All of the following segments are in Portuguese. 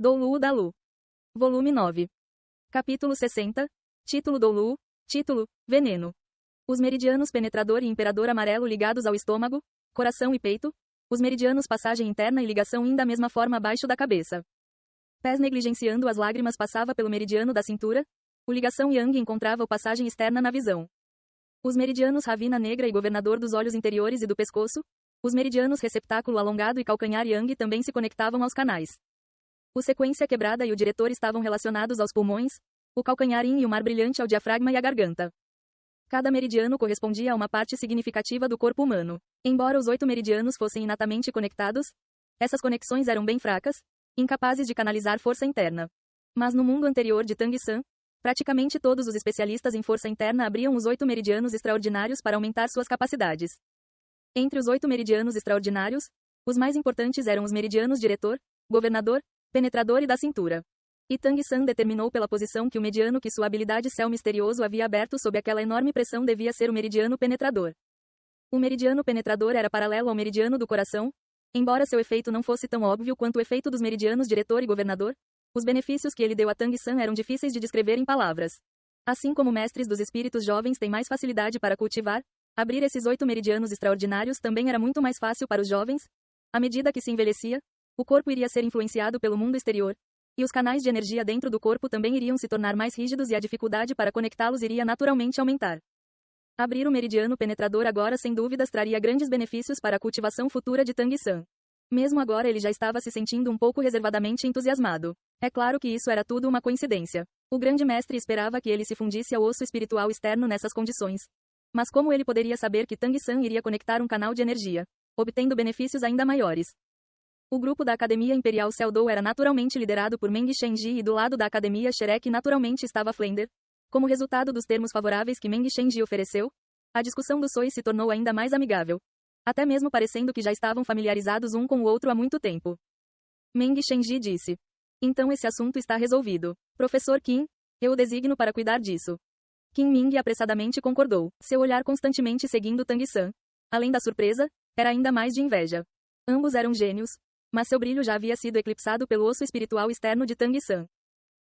Doulu Dalu. Volume 9. Capítulo 60. Título Doulu. Título: Veneno. Os meridianos penetrador e imperador amarelo ligados ao estômago, coração e peito. Os meridianos passagem interna e ligação yin da mesma forma abaixo da cabeça. Pés negligenciando as lágrimas passava pelo meridiano da cintura. O ligação yang encontrava o passagem externa na visão. Os meridianos ravina negra e governador dos olhos interiores e do pescoço. Os meridianos receptáculo alongado e calcanhar yang também se conectavam aos canais. O sequência quebrada e o diretor estavam relacionados aos pulmões. O calcanhar yin e o mar brilhante ao diafragma e à garganta. Cada meridiano correspondia a uma parte significativa do corpo humano. Embora os 8 meridianos fossem inatamente conectados, essas conexões eram bem fracas, incapazes de canalizar força interna. Mas no mundo anterior de Tang San, praticamente todos os especialistas em força interna abriam os 8 meridianos extraordinários para aumentar suas capacidades. Entre os 8 meridianos extraordinários, os mais importantes eram os meridianos diretor, governador, penetrador e da cintura. E Tang San determinou pela posição que o mediano que sua habilidade céu misterioso havia aberto sob aquela enorme pressão devia ser o meridiano penetrador. O meridiano penetrador era paralelo ao meridiano do coração, embora seu efeito não fosse tão óbvio quanto o efeito dos meridianos diretor e governador. Os benefícios que ele deu a Tang San eram difíceis de descrever em palavras. Assim como mestres dos espíritos jovens têm mais facilidade para cultivar, abrir esses 8 meridianos extraordinários também era muito mais fácil para os jovens. À medida que se envelhecia, o corpo iria ser influenciado pelo mundo exterior, e os canais de energia dentro do corpo também iriam se tornar mais rígidos e a dificuldade para conectá-los iria naturalmente aumentar. Abrir o meridiano penetrador agora sem dúvidas traria grandes benefícios para a cultivação futura de Tang San. Mesmo agora ele já estava se sentindo um pouco reservadamente entusiasmado. É claro que isso era tudo uma coincidência. O grande mestre esperava que ele se fundisse ao osso espiritual externo nessas condições. Mas como ele poderia saber que Tang San iria conectar um canal de energia, obtendo benefícios ainda maiores? O grupo da Academia Imperial Seldou era naturalmente liderado por Meng Shenji e do lado da Academia Sherek naturalmente estava Flender. Como resultado dos termos favoráveis que Meng Shenji ofereceu, a discussão dos Sois se tornou ainda mais amigável. Até mesmo parecendo que já estavam familiarizados um com o outro há muito tempo. Meng Shenji disse: então esse assunto está resolvido. Professor Qin, eu o designo para cuidar disso. Qin Ming apressadamente concordou, seu olhar constantemente seguindo Tang San. Além da surpresa, era ainda mais de inveja. Ambos eram gênios, mas seu brilho já havia sido eclipsado pelo osso espiritual externo de Tang San.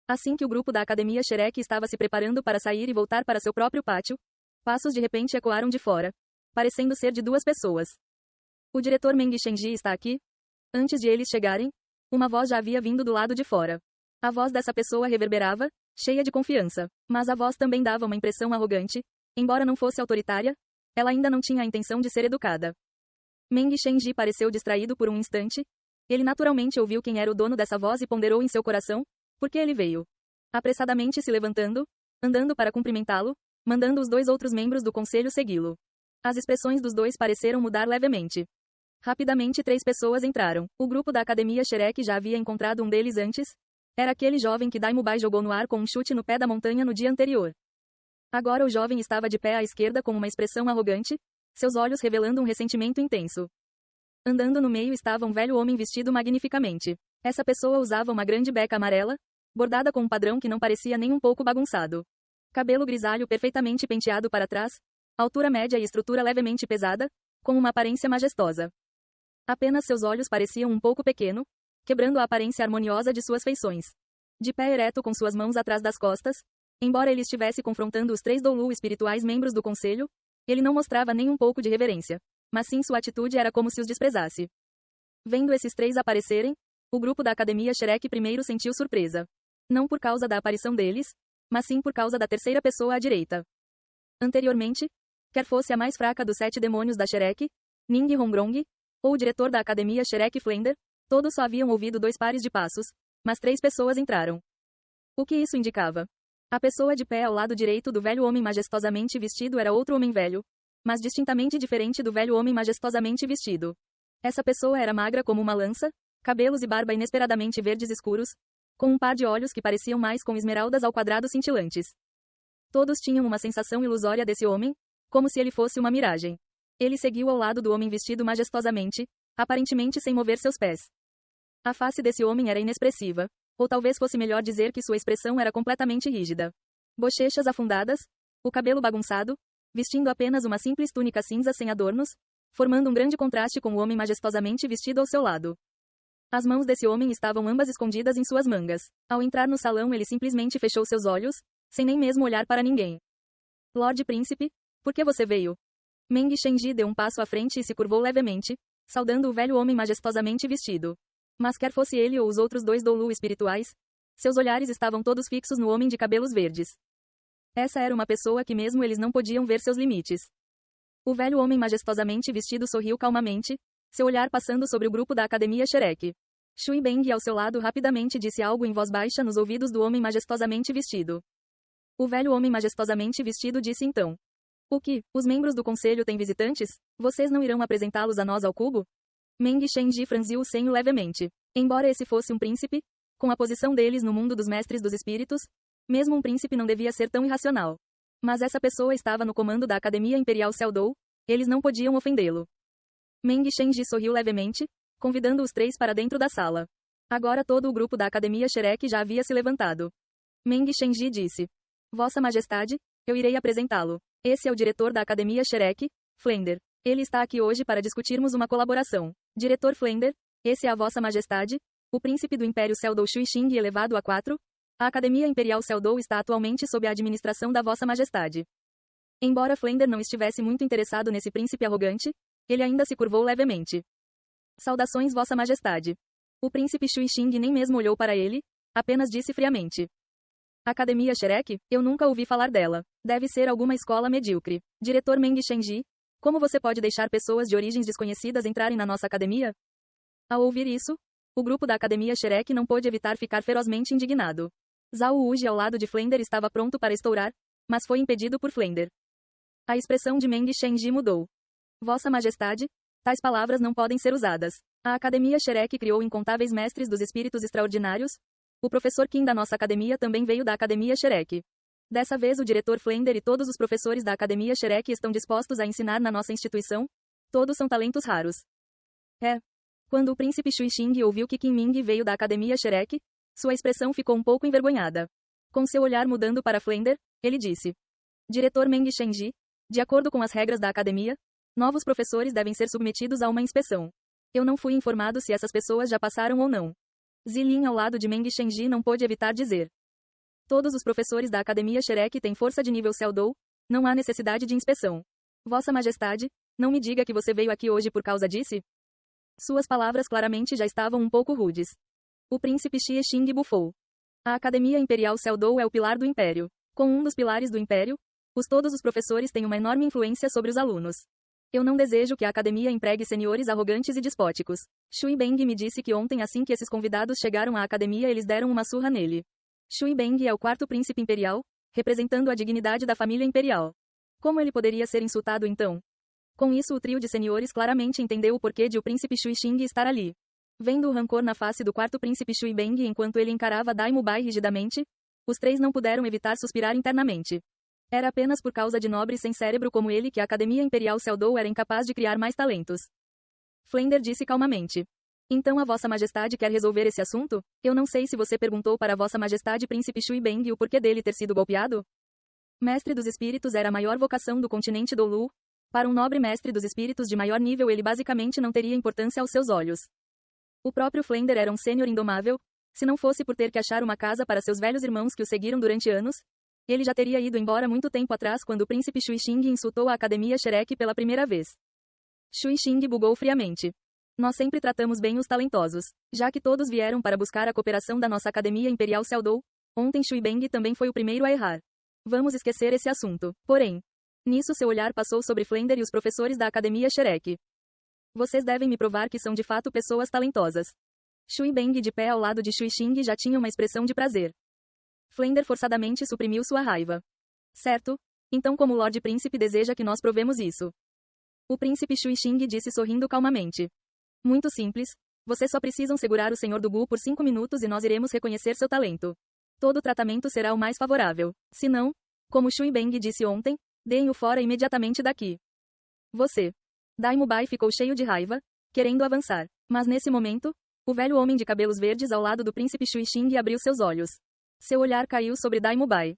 Assim que o grupo da Academia Sherek estava se preparando para sair e voltar para seu próprio pátio, passos de repente ecoaram de fora, parecendo ser de 2 pessoas. O diretor Meng Shenji está aqui? Antes de eles chegarem, uma voz já havia vindo do lado de fora. A voz dessa pessoa reverberava, cheia de confiança, mas a voz também dava uma impressão arrogante. Embora não fosse autoritária, ela ainda não tinha a intenção de ser educada. Meng Shenji pareceu distraído por um instante. Ele naturalmente ouviu quem era o dono dessa voz e ponderou em seu coração, por que ele veio. Apressadamente se levantando, andando para cumprimentá-lo, mandando os 2 outros membros do conselho segui-lo. As expressões dos 2 pareceram mudar levemente. Rapidamente 3 pessoas entraram. O grupo da Academia Sherek já havia encontrado um deles antes. Era aquele jovem que Daimubai jogou no ar com um chute no pé da montanha no dia anterior. Agora o jovem estava de pé à esquerda com uma expressão arrogante, seus olhos revelando um ressentimento intenso. Andando no meio estava um velho homem vestido magnificamente. Essa pessoa usava uma grande beca amarela, bordada com um padrão que não parecia nem um pouco bagunçado. Cabelo grisalho perfeitamente penteado para trás, altura média e estrutura levemente pesada, com uma aparência majestosa. Apenas seus olhos pareciam um pouco pequeno, quebrando a aparência harmoniosa de suas feições. De pé ereto com suas mãos atrás das costas, embora ele estivesse confrontando os 3 Doulu espirituais membros do conselho, ele não mostrava nem um pouco de reverência, mas sim sua atitude era como se os desprezasse. Vendo esses 3 aparecerem, o grupo da Academia Sherek primeiro sentiu surpresa. Não por causa da aparição deles, mas sim por causa da terceira pessoa à direita. Anteriormente, quer fosse a mais fraca dos 7 demônios da Sherek, Ning Hongrong, ou o diretor da Academia Sherek Flender, todos só haviam ouvido 2 pares de passos, mas 3 pessoas entraram. O que isso indicava? A pessoa de pé ao lado direito do velho homem majestosamente vestido era outro homem velho, mas distintamente diferente do velho homem majestosamente vestido. Essa pessoa era magra como uma lança, cabelos e barba inesperadamente verdes escuros, com um par de olhos que pareciam mais com esmeraldas ao quadrado cintilantes. Todos tinham uma sensação ilusória desse homem, como se ele fosse uma miragem. Ele seguiu ao lado do homem vestido majestosamente, aparentemente sem mover seus pés. A face desse homem era inexpressiva, ou talvez fosse melhor dizer que sua expressão era completamente rígida. Bochechas afundadas, o cabelo bagunçado, vestindo apenas uma simples túnica cinza sem adornos, formando um grande contraste com o homem majestosamente vestido ao seu lado. As mãos desse homem estavam ambas escondidas em suas mangas. Ao entrar no salão, ele simplesmente fechou seus olhos, sem nem mesmo olhar para ninguém. Lorde Príncipe, por que você veio? Meng Shenji deu um passo à frente e se curvou levemente, saudando o velho homem majestosamente vestido. Mas quer fosse ele ou os outros dois Dolu espirituais, seus olhares estavam todos fixos no homem de cabelos verdes. Essa era uma pessoa que mesmo eles não podiam ver seus limites. O velho homem majestosamente vestido sorriu calmamente, seu olhar passando sobre o grupo da Academia Shrek. Shui Beng ao seu lado rapidamente disse algo em voz baixa nos ouvidos do homem majestosamente vestido. O velho homem majestosamente vestido disse então: O que? Os membros do conselho têm visitantes? Vocês não irão apresentá-los a nós ao cubo? Meng Shenji franziu o senho levemente. Embora esse fosse um príncipe, com a posição deles no mundo dos mestres dos espíritos, mesmo um príncipe não devia ser tão irracional. Mas essa pessoa estava no comando da Academia Imperial Seldou, eles não podiam ofendê-lo. Meng Shenji sorriu levemente, convidando os três para dentro da sala. Agora todo o grupo da Academia Shrek já havia se levantado. Meng Shenji disse: Vossa Majestade, eu irei apresentá-lo. Esse é o diretor da Academia Shrek, Flender. Ele está aqui hoje para discutirmos uma colaboração. Diretor Flender, esse é a Vossa Majestade, o príncipe do Império Seldou Shui Xing elevado a 4. A Academia Imperial Seldou está atualmente sob a administração da Vossa Majestade. Embora Flender não estivesse muito interessado nesse príncipe arrogante, ele ainda se curvou levemente. Saudações Vossa Majestade. O príncipe Shui Xing nem mesmo olhou para ele, apenas disse friamente: Academia Shrek, eu nunca ouvi falar dela. Deve ser alguma escola medíocre. Diretor Meng Shenji, como você pode deixar pessoas de origens desconhecidas entrarem na nossa academia? Ao ouvir isso, o grupo da Academia Shrek não pôde evitar ficar ferozmente indignado. Zhao Wuji ao lado de Flender estava pronto para estourar, mas foi impedido por Flender. A expressão de Meng Shenji mudou. Vossa Majestade, tais palavras não podem ser usadas. A Academia Shrek criou incontáveis mestres dos espíritos extraordinários. O professor Kim da nossa academia também veio da Academia Shrek. Dessa vez o diretor Flender e todos os professores da Academia Shrek estão dispostos a ensinar na nossa instituição. Todos são talentos raros. Quando o príncipe Shui Xing ouviu que Qin Ming veio da Academia Shrek, sua expressão ficou um pouco envergonhada. Com seu olhar mudando para Flender, ele disse: Diretor Meng Shenji, de acordo com as regras da academia, novos professores devem ser submetidos a uma inspeção. Eu não fui informado se essas pessoas já passaram ou não. Zilin ao lado de Meng Shenji não pôde evitar dizer: Todos os professores da Academia Shrek têm força de nível Seldou, não há necessidade de inspeção. Vossa Majestade, não me diga que você veio aqui hoje por causa disso? Suas palavras claramente já estavam um pouco rudes. O príncipe Xie Xing bufou. A Academia Imperial Seldou é o pilar do Império. Com um dos pilares do Império, todos os professores têm uma enorme influência sobre os alunos. Eu não desejo que a academia empregue senhores arrogantes e despóticos. Shui Beng me disse que ontem assim que esses convidados chegaram à academia eles deram uma surra nele. Shui Beng é o quarto príncipe imperial, representando a dignidade da família imperial. Como ele poderia ser insultado então? Com isso o trio de senhores claramente entendeu o porquê de o príncipe Shui Xing estar ali. Vendo o rancor na face do quarto príncipe Shui Beng enquanto ele encarava Dai Mubai rigidamente, os três não puderam evitar suspirar internamente. Era apenas por causa de nobre sem cérebro como ele que a Academia Imperial Seldou era incapaz de criar mais talentos. Flender disse calmamente: Então a Vossa Majestade quer resolver esse assunto? Eu não sei se você perguntou para Vossa Majestade Príncipe Shui Beng o porquê dele ter sido golpeado? Mestre dos Espíritos era a maior vocação do continente Dolu. Para um nobre mestre dos espíritos de maior nível ele basicamente não teria importância aos seus olhos. O próprio Flender era um sênior indomável. Se não fosse por ter que achar uma casa para seus velhos irmãos que o seguiram durante anos, ele já teria ido embora muito tempo atrás quando o príncipe Shui Xing insultou a Academia Shrek pela primeira vez. Shui Xing bugou friamente. Nós sempre tratamos bem os talentosos. Já que todos vieram para buscar a cooperação da nossa Academia Imperial Seldou, ontem Shui Beng também foi o primeiro a errar. Vamos esquecer esse assunto. Porém, nisso seu olhar passou sobre Flender e os professores da Academia Shrek. Vocês devem me provar que são de fato pessoas talentosas. Shui Beng de pé ao lado de Shui Xing já tinha uma expressão de prazer. Flender forçadamente suprimiu sua raiva. Certo? Então como o Lorde Príncipe deseja que nós provemos isso? O príncipe Shui Xing disse sorrindo calmamente. Muito simples. Vocês só precisam segurar o Senhor do Gu por 5 minutos e nós iremos reconhecer seu talento. Todo o tratamento será o mais favorável. Se não, como Shui Beng disse ontem, deem-o fora imediatamente daqui. Você. Dai Mubai ficou cheio de raiva, querendo avançar. Mas nesse momento, o velho homem de cabelos verdes ao lado do príncipe Shui Xing abriu seus olhos. Seu olhar caiu sobre Dai Mubai.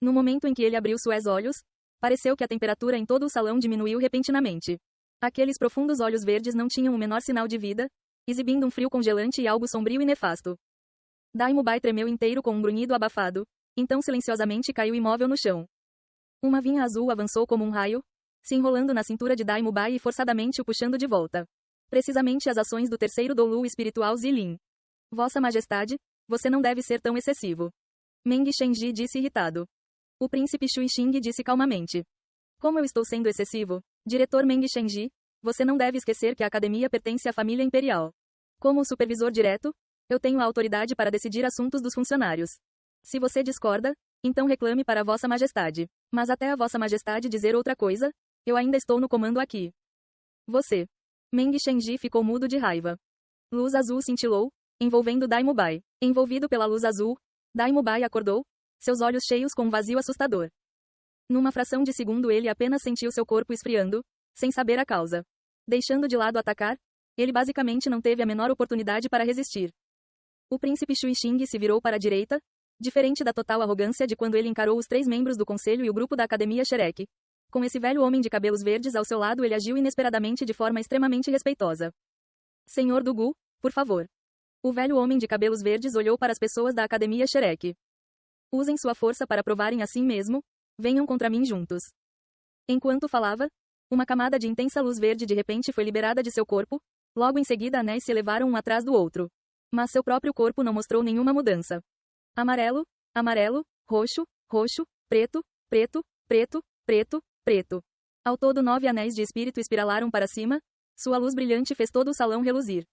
No momento em que ele abriu seus olhos, pareceu que a temperatura em todo o salão diminuiu repentinamente. Aqueles profundos olhos verdes não tinham o menor sinal de vida, exibindo um frio congelante e algo sombrio e nefasto. Daimubai tremeu inteiro com um grunhido abafado, então silenciosamente caiu imóvel no chão. Uma vinha azul avançou como um raio, se enrolando na cintura de Daimubai e forçadamente o puxando de volta. Precisamente as ações do terceiro Dolu espiritual Zilin. Vossa Majestade, você não deve ser tão excessivo. Meng Shenji disse irritado. O príncipe Shui Xing disse calmamente. Como eu estou sendo excessivo? Diretor Meng Shenji, você não deve esquecer que a academia pertence à família imperial. Como o supervisor direto, eu tenho a autoridade para decidir assuntos dos funcionários. Se você discorda, então reclame para Vossa Majestade. Mas até a Vossa Majestade dizer outra coisa, eu ainda estou no comando aqui. Você. Meng Shenji ficou mudo de raiva. Luz azul cintilou, envolvendo Daimubai. Envolvido pela luz azul, Daimubai acordou, seus olhos cheios com um vazio assustador. Numa fração de segundo ele apenas sentiu seu corpo esfriando, sem saber a causa. Deixando de lado atacar, ele basicamente não teve a menor oportunidade para resistir. O príncipe Shui Xing se virou para a direita, diferente da total arrogância de quando ele encarou os 3 membros do conselho e o grupo da Academia Shrek. Com esse velho homem de cabelos verdes ao seu lado ele agiu inesperadamente de forma extremamente respeitosa. Senhor Dugu, por favor. O velho homem de cabelos verdes olhou para as pessoas da Academia Shrek. Usem sua força para provarem a si mesmo, venham contra mim juntos. Enquanto falava, uma camada de intensa luz verde de repente foi liberada de seu corpo, logo em seguida anéis se elevaram um atrás do outro. Mas seu próprio corpo não mostrou nenhuma mudança. Amarelo, amarelo, roxo, roxo, preto, preto, preto, preto, preto. Ao todo 9 anéis de espírito espiralaram para cima, sua luz brilhante fez todo o salão reluzir.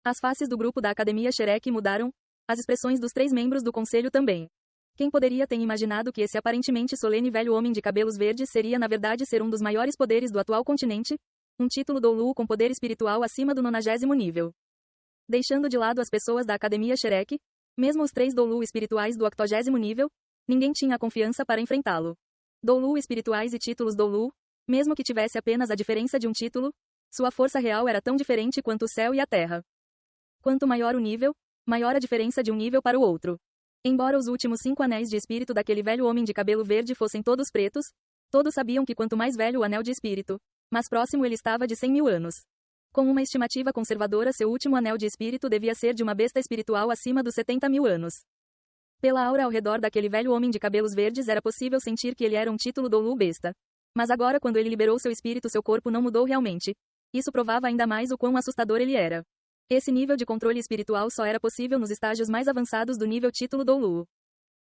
As faces do grupo da Academia Shrek mudaram, as expressões dos 3 membros do conselho também. Quem poderia ter imaginado que esse aparentemente solene velho homem de cabelos verdes seria na verdade ser um dos maiores poderes do atual continente? Um título Dolu com poder espiritual acima do 90º nível. Deixando de lado as pessoas da Academia Shrek, mesmo os 3 Dolu espirituais do 80º nível, ninguém tinha a confiança para enfrentá-lo. Dolu espirituais e títulos Dolu, mesmo que tivesse apenas a diferença de um título, sua força real era tão diferente quanto o céu e a terra. Quanto maior o nível, maior a diferença de um nível para o outro. Embora os últimos 5 anéis de espírito daquele velho homem de cabelo verde fossem todos pretos, todos sabiam que quanto mais velho o anel de espírito, mais próximo ele estava de 100.000 anos. Com uma estimativa conservadora, seu último anel de espírito devia ser de uma besta espiritual acima dos 70.000 anos. Pela aura ao redor daquele velho homem de cabelos verdes era possível sentir que ele era um título Dolu besta. Mas agora quando ele liberou seu espírito seu corpo não mudou realmente. Isso provava ainda mais o quão assustador ele era. Esse nível de controle espiritual só era possível nos estágios mais avançados do nível título Dolu.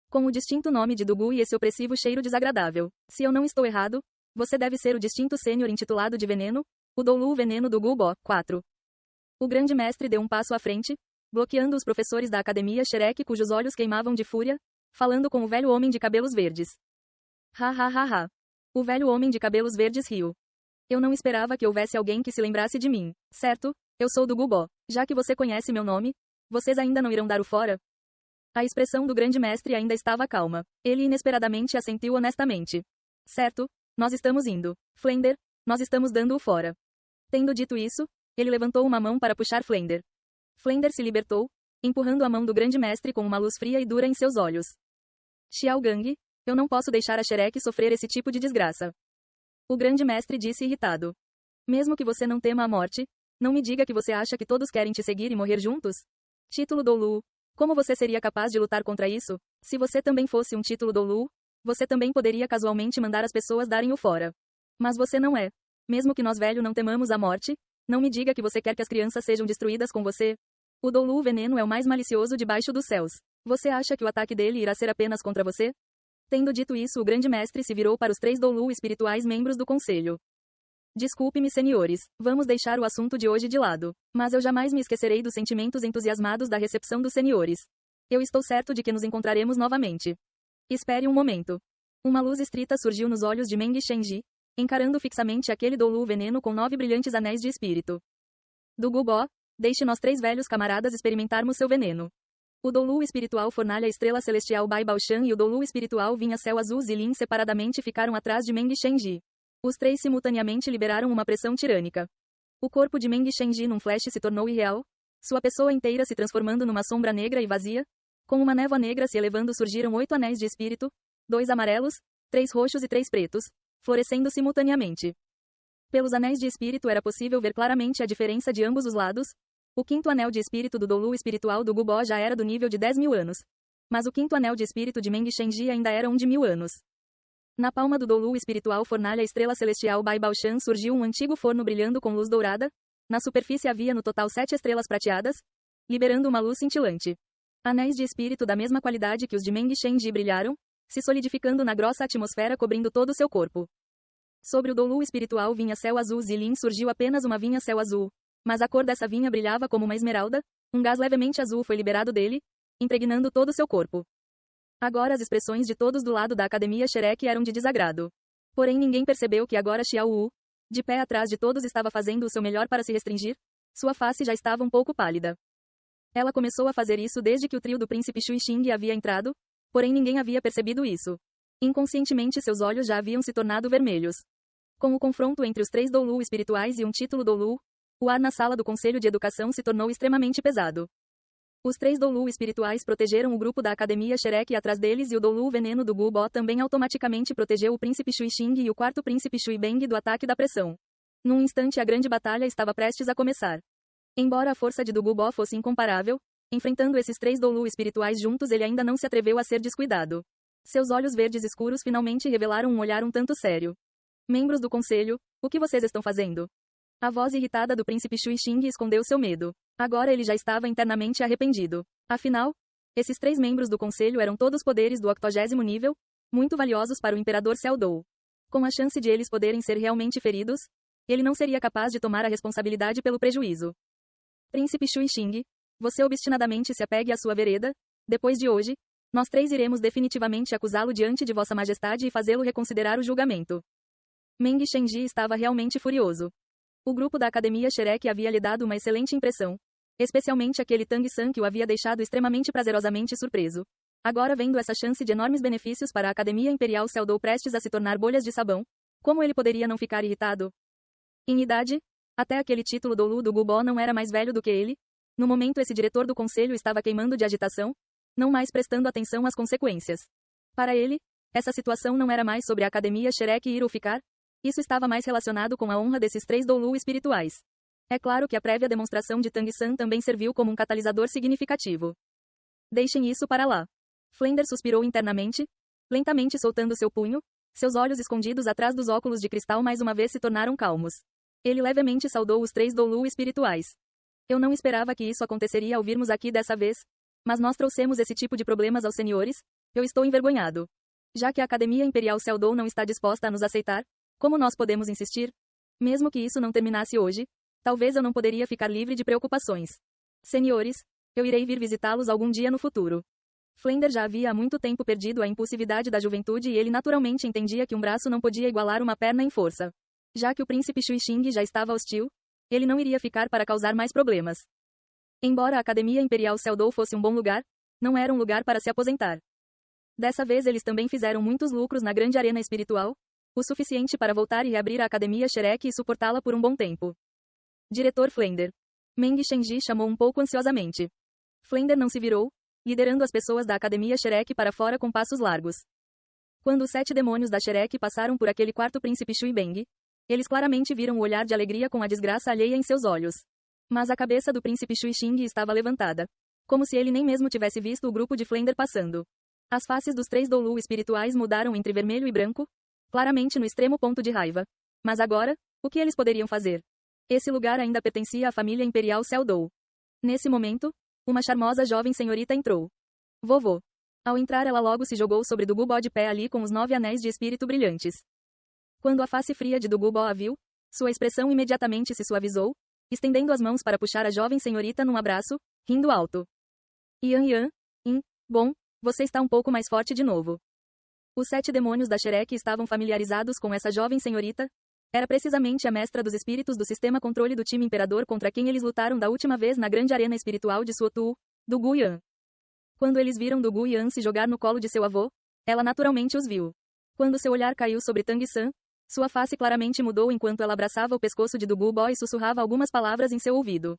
Com o distinto nome de Dugu e esse opressivo cheiro desagradável. Se eu não estou errado, você deve ser o distinto sênior intitulado de Veneno, o Dolu Veneno Dugu Bo, 4. O grande mestre deu um passo à frente, bloqueando os professores da Academia Shrek cujos olhos queimavam de fúria, falando com o velho homem de cabelos verdes. Ha ha ha ha. O velho homem de cabelos verdes riu. Eu não esperava que houvesse alguém que se lembrasse de mim, certo? Eu sou Dugu Bo. Já que você conhece meu nome, vocês ainda não irão dar o fora? A expressão do grande mestre ainda estava calma. Ele inesperadamente assentiu honestamente. Certo, nós estamos indo. Flender, nós estamos dando o fora. Tendo dito isso, ele levantou uma mão para puxar Flender. Flender se libertou, empurrando a mão do grande mestre com uma luz fria e dura em seus olhos. Xiao Gang, eu não posso deixar a Shrek sofrer esse tipo de desgraça. O grande mestre disse irritado. Mesmo que você não tema a morte, não me diga que você acha que todos querem te seguir e morrer juntos? Título Dolu. Como você seria capaz de lutar contra isso? Se você também fosse um título Dolu, você também poderia casualmente mandar as pessoas darem o fora. Mas você não é. Mesmo que nós velho não temamos a morte, não me diga que você quer que as crianças sejam destruídas com você. O Dolu Veneno é o mais malicioso debaixo dos céus. Você acha que o ataque dele irá ser apenas contra você? Tendo dito isso, o grande mestre se virou para os 3 Dolu espirituais membros do conselho. Desculpe-me, senhores, vamos deixar o assunto de hoje de lado. Mas eu jamais me esquecerei dos sentimentos entusiasmados da recepção dos senhores. Eu estou certo de que nos encontraremos novamente. Espere um momento. Uma luz estrita surgiu nos olhos de Meng Shenji, encarando fixamente aquele Dolu Veneno com 9 brilhantes anéis de espírito. Dugu Bo, deixe nós 3 velhos camaradas experimentarmos seu veneno. O Dolu espiritual Fornalha Estrela Celestial Bai Baoshan e o Dolu espiritual Vinha Céu Azul Zilin separadamente ficaram atrás de Meng Shenji. Os 3 simultaneamente liberaram uma pressão tirânica. O corpo de Meng Shenji num flash se tornou irreal, sua pessoa inteira se transformando numa sombra negra e vazia. Com uma névoa negra se elevando surgiram 8 anéis de espírito, 2 amarelos, 3 roxos e 3 pretos, florescendo simultaneamente. Pelos anéis de espírito era possível ver claramente a diferença de ambos os lados, O quinto anel de espírito do Dolu espiritual do Gubó já era do nível de 10.000 anos. Mas o quinto anel de espírito de Meng Shenji ainda era um de 1.000 anos. Na palma do Dolu espiritual fornalha estrela celestial Bai Baoshan surgiu um antigo forno brilhando com luz dourada. Na superfície havia no total 7 estrelas prateadas, liberando uma luz cintilante. Anéis de espírito da mesma qualidade que os de Meng Shenji brilharam, se solidificando na grossa atmosfera cobrindo todo o seu corpo. Sobre o Dolu espiritual vinha céu azul Zilin surgiu apenas uma vinha céu azul, mas a cor dessa vinha brilhava como uma esmeralda, um gás levemente azul foi liberado dele, impregnando todo o seu corpo. Agora as expressões de todos do lado da Academia Shrek eram de desagrado. Porém ninguém percebeu que agora Xiao Wu, de pé atrás de todos, estava fazendo o seu melhor para se restringir, sua face já estava um pouco pálida. Ela começou a fazer isso desde que o trio do príncipe Shui Xing havia entrado, porém ninguém havia percebido isso. Inconscientemente seus olhos já haviam se tornado vermelhos. Com o confronto entre os 3 Dolu espirituais e um título Dolu, o ar na sala do Conselho de Educação se tornou extremamente pesado. Os 3 Dolu espirituais protegeram o grupo da Academia Shrek atrás deles e o Dolu veneno do Gubó também automaticamente protegeu o príncipe Shui Xing e o quarto príncipe Shui Beng do ataque da pressão. Num instante a grande batalha estava prestes a começar. Embora a força de do Gubó fosse incomparável, enfrentando esses 3 Dolu espirituais juntos ele ainda não se atreveu a ser descuidado. Seus olhos verdes escuros finalmente revelaram um olhar um tanto sério. Membros do conselho, o que vocês estão fazendo? A voz irritada do príncipe Shui Xing escondeu seu medo. Agora ele já estava internamente arrependido. Afinal, esses 3 membros do conselho eram todos poderes do 80º nível, muito valiosos para o imperador Seldou. Com a chance de eles poderem ser realmente feridos, ele não seria capaz de tomar a responsabilidade pelo prejuízo. Príncipe Shui Xing, você obstinadamente se apegue à sua vereda. Depois de hoje, nós 3 iremos definitivamente acusá-lo diante de Vossa Majestade e fazê-lo reconsiderar o julgamento. Meng Shenji estava realmente furioso. O grupo da Academia Shrek havia lhe dado uma excelente impressão. Especialmente aquele Tang San que o havia deixado extremamente prazerosamente surpreso. Agora vendo essa chance de enormes benefícios para a Academia Imperial Seldou prestes a se tornar bolhas de sabão, como ele poderia não ficar irritado? Em idade, até aquele título Dolu do Gubó não era mais velho do que ele. No momento esse diretor do conselho estava queimando de agitação, não mais prestando atenção às consequências. Para ele, essa situação não era mais sobre a Academia Shrek ir ou ficar. Isso estava mais relacionado com a honra desses 3 Dolu espirituais. É claro que a prévia demonstração de Tang San também serviu como um catalisador significativo. Deixem isso para lá. Flender suspirou internamente, lentamente soltando seu punho, seus olhos escondidos atrás dos óculos de cristal mais uma vez se tornaram calmos. Ele levemente saudou os 3 Dolu espirituais. Eu não esperava que isso aconteceria ao virmos aqui dessa vez, mas nós trouxemos esse tipo de problemas aos senhores, eu estou envergonhado. Já que a Academia Imperial Seldou não está disposta a nos aceitar, como nós podemos insistir? Mesmo que isso não terminasse hoje, talvez eu não poderia ficar livre de preocupações. Senhores, eu irei vir visitá-los algum dia no futuro. Flender já havia há muito tempo perdido a impulsividade da juventude e ele naturalmente entendia que um braço não podia igualar uma perna em força. Já que o príncipe Shui Xing já estava hostil, ele não iria ficar para causar mais problemas. Embora a Academia Imperial Seldou fosse um bom lugar, não era um lugar para se aposentar. Dessa vez eles também fizeram muitos lucros na grande arena espiritual, o suficiente para voltar e reabrir a Academia Shrek e suportá-la por um bom tempo. Diretor Flender. Meng Shenji chamou um pouco ansiosamente. Flender não se virou, liderando as pessoas da Academia Shrek para fora com passos largos. Quando os 7 demônios da Shrek passaram por aquele quarto príncipe Shui Beng, eles claramente viram o olhar de alegria com a desgraça alheia em seus olhos. Mas a cabeça do príncipe Shui Xing estava levantada. Como se ele nem mesmo tivesse visto o grupo de Flender passando. As faces dos 3 Dolu espirituais mudaram entre vermelho e branco, claramente no extremo ponto de raiva. Mas agora, o que eles poderiam fazer? Esse lugar ainda pertencia à família imperial Seldou. Nesse momento, uma charmosa jovem senhorita entrou. Vovô. Ao entrar ela logo se jogou sobre do Gubó de pé ali com os 9 anéis de espírito brilhantes. Quando a face fria de do Gubó a viu, sua expressão imediatamente se suavizou, estendendo as mãos para puxar a jovem senhorita num abraço, rindo alto. Yan, bom, você está um pouco mais forte de novo. Os 7 demônios da Shrek estavam familiarizados com essa jovem senhorita. Era precisamente a mestra dos espíritos do sistema controle do time imperador contra quem eles lutaram da última vez na grande arena espiritual de Suotu, do Gu Yan. Quando eles viram do Gu Yan se jogar no colo de seu avô, ela naturalmente os viu. Quando seu olhar caiu sobre Tang San, sua face claramente mudou enquanto ela abraçava o pescoço de Dugu Bo e sussurrava algumas palavras em seu ouvido.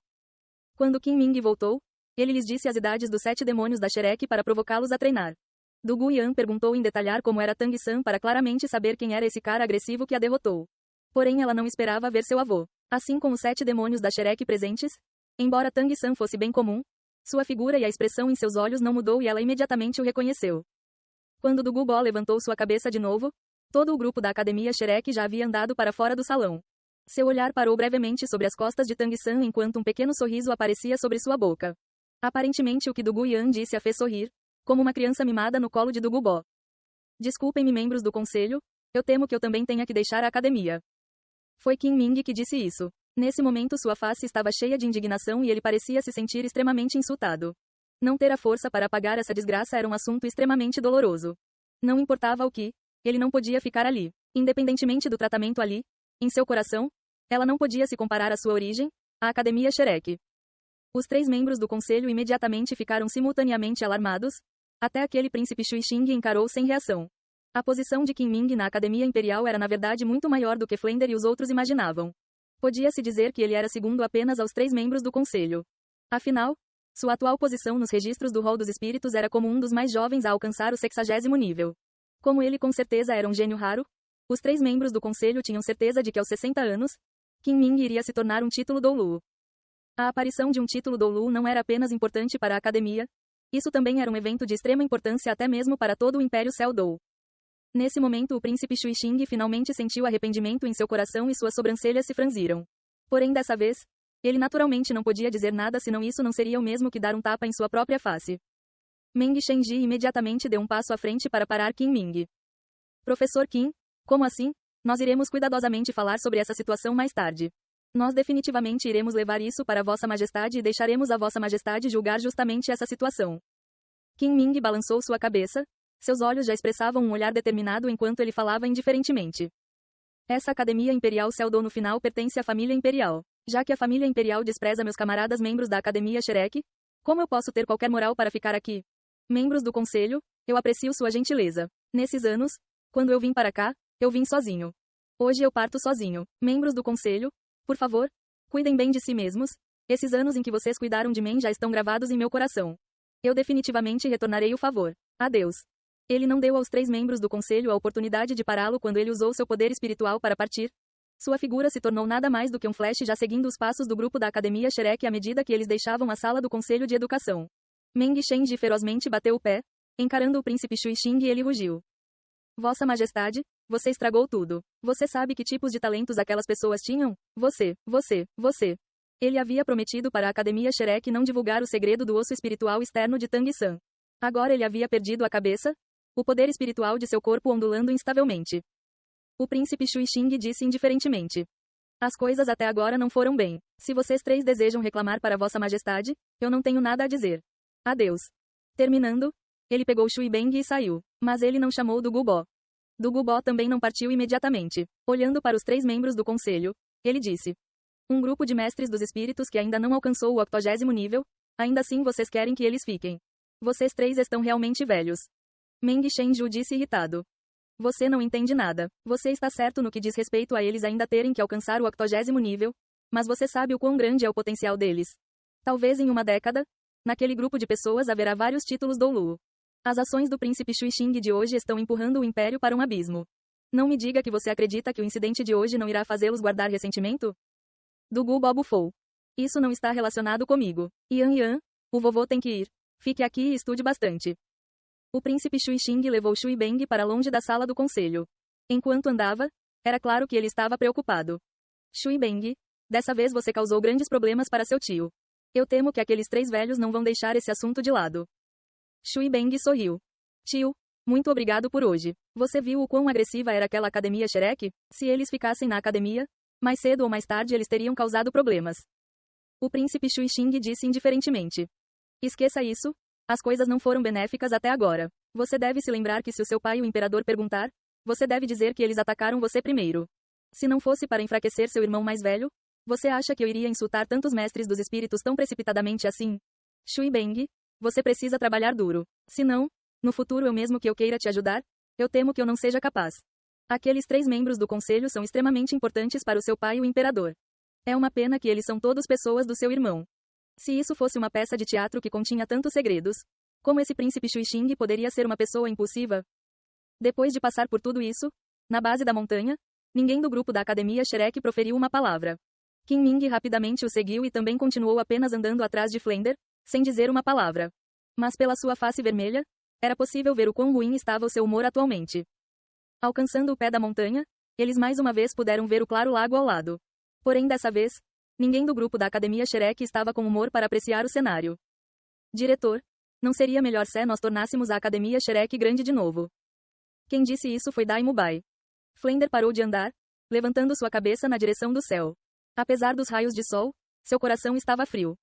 Quando Qin Ming voltou, ele lhes disse as idades dos 7 demônios da Shrek para provocá-los a treinar. Du Guian perguntou em detalhar como era Tang San para claramente saber quem era esse cara agressivo que a derrotou. Porém ela não esperava ver seu avô. Assim como os 7 demônios da Shrek presentes, Embora Tang San fosse bem comum, sua figura e a expressão em seus olhos não mudou e ela imediatamente o reconheceu. Quando Du Gubo levantou sua cabeça de novo, todo o grupo da Academia Shrek já havia andado para fora do salão. Seu olhar parou brevemente sobre as costas de Tang San enquanto um pequeno sorriso aparecia sobre sua boca. Aparentemente o que Du Guyan disse a fez sorrir, como uma criança mimada no colo de Du Gubo. Desculpem-me, membros do conselho, eu temo que eu também tenha que deixar a academia. Foi Qin Ming que disse isso. Nesse momento sua face estava cheia de indignação e ele parecia se sentir extremamente insultado. Não ter a força para apagar essa desgraça era um assunto extremamente doloroso. Não importava o que, ele não podia ficar ali. Independentemente do tratamento ali, em seu coração, ela não podia se comparar à sua origem, a Academia Shrek. Os 3 membros do conselho imediatamente ficaram simultaneamente alarmados, até aquele príncipe Shui Xing encarou sem reação. A posição de Qin Ming na Academia Imperial era na verdade muito maior do que Flender e os outros imaginavam. Podia-se dizer que ele era segundo apenas aos 3 membros do conselho. Afinal, sua atual posição nos registros do Hall dos Espíritos era como um dos mais jovens a alcançar o 60º nível. Como ele com certeza era um gênio raro, os 3 membros do conselho tinham certeza de que aos 60 anos, Qin Ming iria se tornar um título Doulu. A aparição de um título Doulu não era apenas importante para a academia, isso também era um evento de extrema importância até mesmo para todo o Império Cell-Dou. Nesse momento o príncipe Shui Xing finalmente sentiu arrependimento em seu coração e suas sobrancelhas se franziram. Porém dessa vez, ele naturalmente não podia dizer nada senão isso não seria o mesmo que dar um tapa em sua própria face. Meng Shenji imediatamente deu um passo à frente para parar Qin Ming. Professor Qin, como assim? Nós iremos cuidadosamente falar sobre essa situação mais tarde. Nós definitivamente iremos levar isso para Vossa Majestade e deixaremos a Vossa Majestade julgar justamente essa situação. Qin Ming balançou sua cabeça, seus olhos já expressavam um olhar determinado enquanto ele falava indiferentemente. Essa Academia Imperial Cell-Dou no final pertence à família Imperial. Já que a família Imperial despreza meus camaradas membros da Academia Shrek, como eu posso ter qualquer moral para ficar aqui? Membros do Conselho, eu aprecio sua gentileza. Nesses anos, quando eu vim para cá, eu vim sozinho. Hoje eu parto sozinho. Membros do Conselho, por favor, cuidem bem de si mesmos. Esses anos em que vocês cuidaram de mim já estão gravados em meu coração. Eu definitivamente retornarei o favor. Adeus. Ele não deu aos 3 membros do conselho a oportunidade de pará-lo quando ele usou seu poder espiritual para partir. Sua figura se tornou nada mais do que um flash já seguindo os passos do grupo da Academia Shrek à medida que eles deixavam a sala do Conselho de Educação. Meng Shenji ferozmente bateu o pé, encarando o príncipe Shui Xing e ele rugiu. Vossa Majestade, você estragou tudo. Você sabe que tipos de talentos aquelas pessoas tinham? Você. Ele havia prometido para a Academia Shrek não divulgar o segredo do osso espiritual externo de Tang San. Agora ele havia perdido a cabeça, o poder espiritual de seu corpo ondulando instavelmente. O príncipe Shui Xing disse indiferentemente. As coisas até agora não foram bem. Se vocês 3 desejam reclamar para Vossa Majestade, eu não tenho nada a dizer. Adeus. Terminando, ele pegou Shui Beng e saiu. Mas ele não chamou Du Gubo. Du Gubo também não partiu imediatamente. Olhando para os 3 membros do conselho, ele disse. Um grupo de mestres dos espíritos que ainda não alcançou o 80º nível, ainda assim vocês querem que eles fiquem. Vocês 3 estão realmente velhos. Meng Shenju disse irritado. Você não entende nada. Você está certo no que diz respeito a eles ainda terem que alcançar o 80º nível, mas você sabe o quão grande é o potencial deles. Talvez em uma década, naquele grupo de pessoas haverá vários títulos Doulu. As ações do príncipe Shui Xing de hoje estão empurrando o império para um abismo. Não me diga que você acredita que o incidente de hoje não irá fazê-los guardar ressentimento? Du Gubo bufou. Isso não está relacionado comigo. Yan, o vovô tem que ir. Fique aqui e estude bastante. O príncipe Shui Xing levou Shui Beng para longe da sala do conselho. Enquanto andava, era claro que ele estava preocupado. Shui Beng, dessa vez você causou grandes problemas para seu tio. Eu temo que aqueles 3 velhos não vão deixar esse assunto de lado. Shui Beng sorriu. Tio, muito obrigado por hoje. Você viu o quão agressiva era aquela Academia Shrek? Se eles ficassem na academia, mais cedo ou mais tarde eles teriam causado problemas. O príncipe Shui Xing disse indiferentemente. Esqueça isso. As coisas não foram benéficas até agora. Você deve se lembrar que se o seu pai o imperador perguntar, você deve dizer que eles atacaram você primeiro. Se não fosse para enfraquecer seu irmão mais velho, você acha que eu iria insultar tantos mestres dos espíritos tão precipitadamente assim? Shui Beng, você precisa trabalhar duro. Se não, no futuro mesmo que eu queira te ajudar, eu temo que eu não seja capaz. Aqueles 3 membros do conselho são extremamente importantes para o seu pai o imperador. É uma pena que eles são todos pessoas do seu irmão. Se isso fosse uma peça de teatro que continha tantos segredos, como esse príncipe Shui Xing poderia ser uma pessoa impulsiva? Depois de passar por tudo isso, na base da montanha, ninguém do grupo da Academia Shrek proferiu uma palavra. Qin Ming rapidamente o seguiu e também continuou apenas andando atrás de Flender, sem dizer uma palavra. Mas pela sua face vermelha, era possível ver o quão ruim estava o seu humor atualmente. Alcançando o pé da montanha, eles mais uma vez puderam ver o claro lago ao lado. Porém dessa vez, ninguém do grupo da Academia Shrek estava com humor para apreciar o cenário. Diretor, não seria melhor se nós tornássemos a Academia Shrek grande de novo? Quem disse isso foi Dai Mubai. Flender parou de andar, levantando sua cabeça na direção do céu. Apesar dos raios de sol, seu coração estava frio.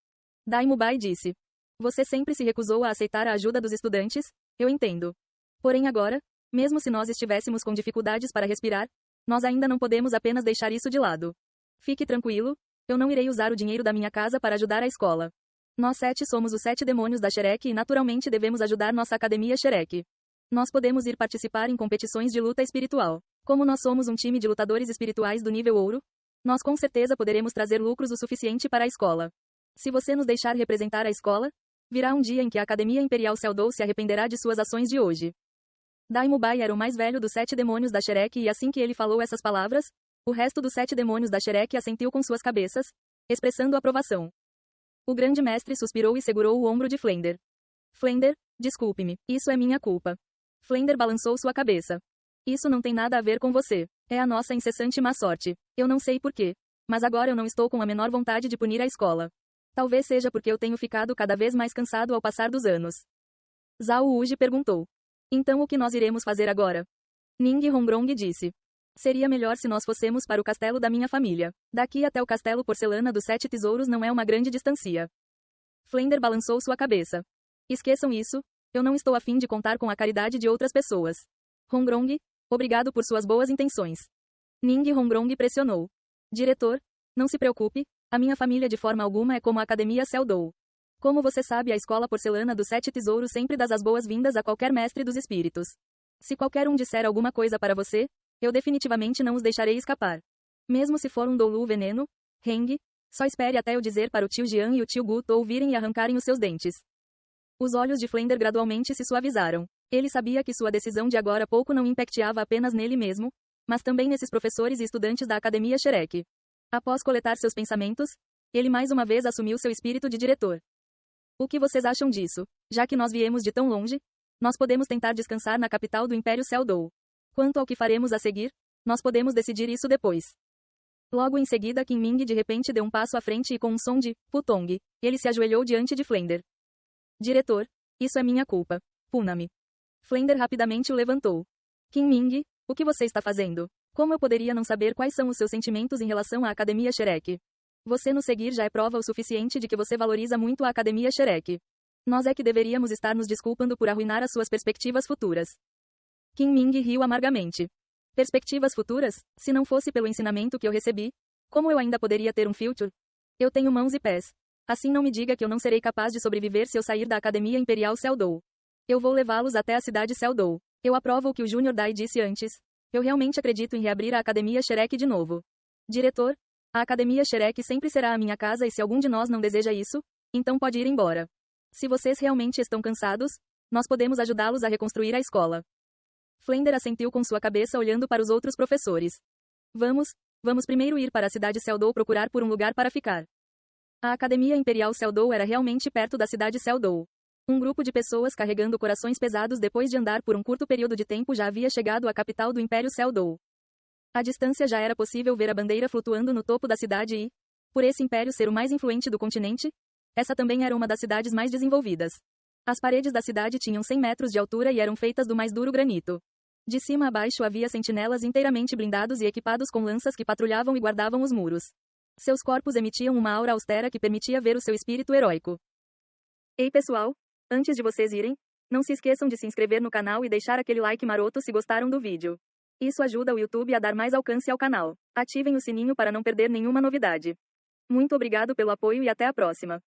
Dai Mubai disse. Você sempre se recusou a aceitar a ajuda dos estudantes, eu entendo. Porém agora, mesmo se nós estivéssemos com dificuldades para respirar, nós ainda não podemos apenas deixar isso de lado. Fique tranquilo, eu não irei usar o dinheiro da minha casa para ajudar a escola. Nós 7 somos os 7 demônios da Shrek e naturalmente devemos ajudar nossa Academia Shrek. Nós podemos ir participar em competições de luta espiritual. Como nós somos um time de lutadores espirituais do nível ouro, nós com certeza poderemos trazer lucros o suficiente para a escola. Se você nos deixar representar a escola, virá um dia em que a Academia Imperial Seldou se arrependerá de suas ações de hoje. Dai Mubai era o mais velho dos 7 demônios da Shrek e assim que ele falou essas palavras, o resto dos 7 demônios da Shrek assentiu com suas cabeças, expressando aprovação. O grande mestre suspirou e segurou o ombro de Flender. Flender, desculpe-me, isso é minha culpa. Flender balançou sua cabeça. Isso não tem nada a ver com você. É a nossa incessante má sorte. Eu não sei porquê, mas agora eu não estou com a menor vontade de punir a escola. Talvez seja porque eu tenho ficado cada vez mais cansado ao passar dos anos. Zhao Wuji perguntou. Então o que nós iremos fazer agora? Ning Hongrong disse. Seria melhor se nós fossemos para o castelo da minha família. Daqui até o castelo porcelana dos 7 tesouros não é uma grande distância. Flender balançou sua cabeça. Esqueçam isso, eu não estou a fim de contar com a caridade de outras pessoas. Hongrong, obrigado por suas boas intenções. Ning Hongrong pressionou. Diretor, não se preocupe, a minha família de forma alguma é como a Academia Seldou. Como você sabe, a escola porcelana dos 7 tesouros sempre dá as boas-vindas a qualquer mestre dos espíritos. Se qualquer um disser alguma coisa para você, eu definitivamente não os deixarei escapar. Mesmo se for um Doulu veneno, Heng, só espere até eu dizer para o tio Jian e o tio Gu ouvirem e arrancarem os seus dentes. Os olhos de Flender gradualmente se suavizaram. Ele sabia que sua decisão de agora a pouco não impactava apenas nele mesmo, mas também nesses professores e estudantes da Academia Shrek. Após coletar seus pensamentos, ele mais uma vez assumiu seu espírito de diretor. O que vocês acham disso? Já que nós viemos de tão longe, nós podemos tentar descansar na capital do Império Seldou. Quanto ao que faremos a seguir, nós podemos decidir isso depois. Logo em seguida, Qin Ming de repente deu um passo à frente e com um som de putong, ele se ajoelhou diante de Flender. Diretor, isso é minha culpa. Puna-me. Flender rapidamente o levantou. Qin Ming, o que você está fazendo? Como eu poderia não saber quais são os seus sentimentos em relação à Academia Shrek? Você nos seguir já é prova o suficiente de que você valoriza muito a Academia Shrek. Nós é que deveríamos estar nos desculpando por arruinar as suas perspectivas futuras. Qin Ming riu amargamente. Perspectivas futuras? Se não fosse pelo ensinamento que eu recebi, como eu ainda poderia ter um future? Eu tenho mãos e pés. Assim não me diga que eu não serei capaz de sobreviver se eu sair da Academia Imperial Seldou. Eu vou levá-los até a cidade Seldou. Eu aprovo o que o Jr. Dai disse antes. Eu realmente acredito em reabrir a Academia Shrek de novo. Diretor, a Academia Shrek sempre será a minha casa e se algum de nós não deseja isso, então pode ir embora. Se vocês realmente estão cansados, nós podemos ajudá-los a reconstruir a escola. Flender assentiu com sua cabeça olhando para os outros professores. Vamos primeiro ir para a cidade Seldou procurar por um lugar para ficar. A Academia Imperial Seldou era realmente perto da cidade Seldou. Um grupo de pessoas carregando corações pesados depois de andar por um curto período de tempo já havia chegado à capital do Império Seldou. À distância já era possível ver a bandeira flutuando no topo da cidade e, por esse império ser o mais influente do continente, essa também era uma das cidades mais desenvolvidas. As paredes da cidade tinham 100 metros de altura e eram feitas do mais duro granito. De cima a baixo havia sentinelas inteiramente blindados e equipados com lanças que patrulhavam e guardavam os muros. Seus corpos emitiam uma aura austera que permitia ver o seu espírito heróico. Ei pessoal, antes de vocês irem, não se esqueçam de se inscrever no canal e deixar aquele like maroto se gostaram do vídeo. Isso ajuda o YouTube a dar mais alcance ao canal. Ativem o sininho para não perder nenhuma novidade. Muito obrigado pelo apoio e até a próxima.